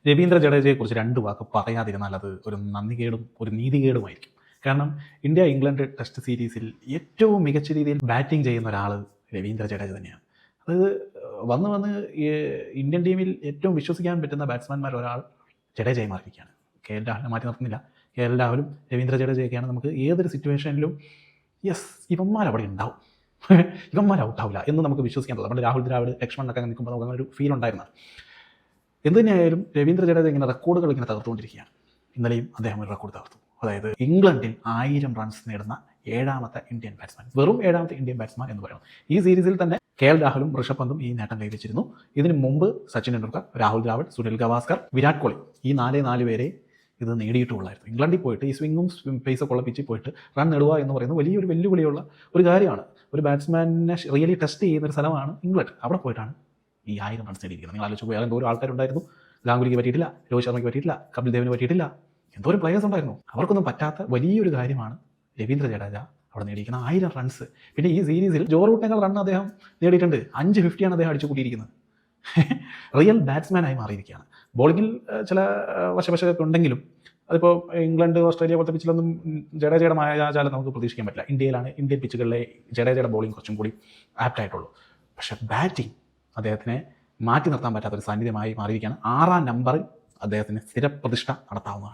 രവീന്ദ്ര ജഡേജയെക്കുറിച്ച് 2 വാക്ക് പറയാതിരുന്നാൽ അത് ഒരു നന്ദികേടും ഒരു നീതികേടുമായിരിക്കും. കാരണം ഇന്ത്യ ഇംഗ്ലണ്ട് ടെസ്റ്റ് സീരീസിൽ ഏറ്റവും മികച്ച രീതിയിൽ ബാറ്റിംഗ് ചെയ്യുന്ന ഒരാൾ രവീന്ദ്ര ജഡേജ തന്നെയാണ്. അത് വന്ന് ഇന്ത്യൻ ടീമിൽ ഏറ്റവും വിശ്വസിക്കാൻ പറ്റുന്ന ബാറ്റ്സ്മാൻമാർ ഒരാൾ ജഡേജയായി മാറിയിരിക്കുകയാണ്. കെ എൽ രാഹുലിനെ മാറ്റി നിർത്തുന്നില്ല. കെ എൽ രാഹുലും രവീന്ദ്ര ജഡേജയൊക്കെയാണ് നമുക്ക് ഏതൊരു സിറ്റുവേഷനിലും ഇവന്മാരവിടെ ഉണ്ടാവും, ഇവന്മാർ ഔട്ടാവില്ല എന്ന് നമുക്ക് വിശ്വസിക്കാൻ തോന്നും. നമ്മുടെ രാഹുൽ ദ്രാവിഡ്, ലക്ഷ്മണനൊക്കെ നിൽക്കുമ്പോൾ നമുക്ക് അങ്ങനെ ഒരു ഫീൽ ഉണ്ടായിരുന്നത്. എന്ത് തന്നെയായാലും രവീന്ദ്ര ജഡേജ ഇങ്ങനെ റെക്കോർഡുകൾ ഇങ്ങനെ തകർത്തുകൊണ്ടിരിക്കുകയാണ്. ഇന്നലെയും അദ്ദേഹം ഒരു റെക്കോർഡ് തകർത്തു. അതായത് ഇംഗ്ലണ്ടിൽ 1000 റൺസ് നേടുന്ന 7ാമത്തെ ഇന്ത്യൻ ബാറ്റ്സ്മാൻ, വെറും 7ാമത്തെ ഇന്ത്യൻ ബാറ്റ്സ്മാൻ എന്ന് പറയുന്നത്. ഈ സീരീസിൽ തന്നെ കെ എൽ രാഹുലും ഋഷഭ് പന്തും ഈ നേട്ടം കൈവച്ചിരുന്നു. ഇതിന് മുമ്പ് സച്ചിൻ ടെണ്ടുൽക്കർ, രാഹുൽ ദ്രാവിഡ്, സുനിൽ ഗവാസ്കർ, വിരാട് കോഹ്ലി ഈ 4 പേരെ ഇത് നേടിയിട്ടുള്ളായിരുന്നു. ഇംഗ്ലണ്ടിൽ പോയിട്ട് ഈ സ്വിങ്ങും പേസൊക്കെ ഉള്ള പിച്ചിൽ പോയിട്ട് റൺ നേടുക എന്ന് പറയുന്നത് വലിയൊരു വെല്ലുവിളിയുള്ള ഒരു കാര്യമാണ്. ഒരു ബാറ്റ്സ്മാനെ റിയലി ടെസ്റ്റ് ചെയ്യുന്ന ഒരു സ്ഥലമാണ് ഇംഗ്ലണ്ട്. അവിടെ പോയിട്ടാണ് ഈ 1000 റൺസ് നേടിയിരിക്കുന്നത്. നിങ്ങൾ ആലോചിച്ച് വേറെ എന്തോരം ആൾക്കാരുണ്ടായിരുന്നു. ഗാംഗുലിക്ക് പറ്റിയിട്ടില്ല, രോഹിത് ശർമ്മയ്ക്ക് പറ്റിയിട്ടില്ല, കപിൽ ദേവിന് പറ്റിയിട്ടില്ല, എന്തോരം പ്ലേയേഴ്സ് ഉണ്ടായിരുന്നു. അവർക്കൊന്നും പറ്റാത്ത വലിയൊരു കാര്യമാണ് രവീന്ദ്ര ജഡേജ അവിടെ നേടിയിരിക്കുന്ന 1000 റൺസ്. പിന്നെ ഈ സീരീസിൽ ജോ റൂട്ടിനേക്കാൾ റൺ അദ്ദേഹം നേടിയിട്ടുണ്ട്. 5 50 അദ്ദേഹം അടിച്ചു കൂട്ടിയിരിക്കുന്നത്. റിയൽ ബാറ്റ്സ്മാനായി മാറിയിരിക്കുകയാണ്. ബോളിങ്ങിൽ ചില വശവശമൊക്കെ ഉണ്ടെങ്കിലും അതിപ്പോൾ ഇംഗ്ലണ്ട്, ഓസ്ട്രേലിയ പോലത്തെ പിച്ചിലൊന്നും ജഡേജയുടെ മായാജാലം നമുക്ക് പ്രതീക്ഷിക്കാൻ പറ്റില്ല. ഇന്ത്യൻ പിച്ചുകളിലെ ജഡേജയുടെ ബോളിംഗ് കുറച്ചും കൂടി ആപ്റ്റായിട്ടുള്ളൂ. പക്ഷേ ബാറ്റിംഗ് അദ്ദേഹത്തിനെ മാറ്റി നിർത്താൻ പറ്റാത്തൊരു സാന്നിധ്യമായി മാറിയിരിക്കുകയാണ്. 6ാം നമ്പറിൽ അദ്ദേഹത്തിന് സ്ഥിരപ്രതിഷ്ഠ നടത്താവുന്നതാണ്.